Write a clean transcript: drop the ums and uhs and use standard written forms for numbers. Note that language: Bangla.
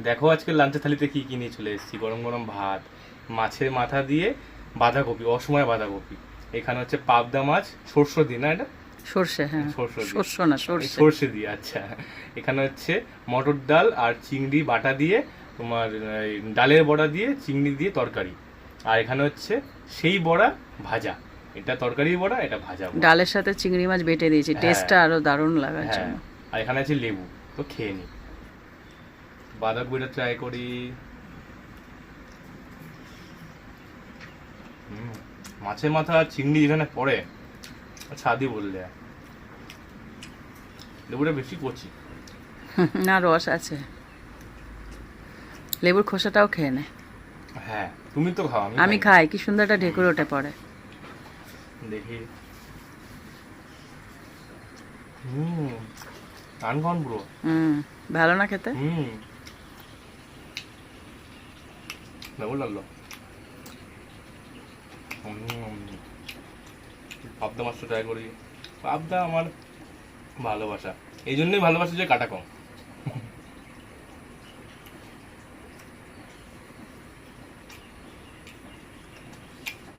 দেখো আজকে লাঞ্চের থালিতে কি কি নিয়ে চলে এসেছি। গরম গরম ভাত, মাছের মাথা দিয়ে বাঁধাকপি, অসময় বাঁধাকপি। এখানে হচ্ছে পাবদা মাছ, সর্ষ দিয়ে না এটা? সর্ষে, হ্যাঁ। সর্ষে দিয়ে, শস্য না, সর্ষে। সর্ষে দিয়ে, আচ্ছা। এখানে হচ্ছে মটর ডাল আর চিংড়ি বাটা দিয়ে, তোমার এই ডালের বড়া দিয়ে চিংড়ি দিয়ে তরকারি। আর এখানে হচ্ছে সেই বড়া ভাজা, এটা তরকারি বড়া, এটা ভাজা বড়া। ডালের সাথে চিংড়ি মাছ বেটে দিয়েছি, হ্যাঁ। টেস্টটা আরো দারুণ লাগার হ্যাঁ, জন্য। আর এখানে আছে লেবু। তো খেয়ে নি, বাঁধাকপিটা ট্রাই করি। মাছের মাথা আর চিংড়ি যেখানে পড়ে স্বাদই বললে। লেবুটা বেশি কচি। না, রস আছে। লেবুর খোসাটাও খেয়ে নে। হ্যাঁ, তুমি তো খাও, আমি খাই, কি সুন্দর একটা ঢেকুর ওঠে পড়ে। দেখি। টান খান পুরো। ভালো না খেতে? দারুণ লাগলো। পাবদা মাছটা ট্রাই করি। পাবদা আমার ভালোবাসা, এই জন্যই ভালোবাসা যে কাটা কম।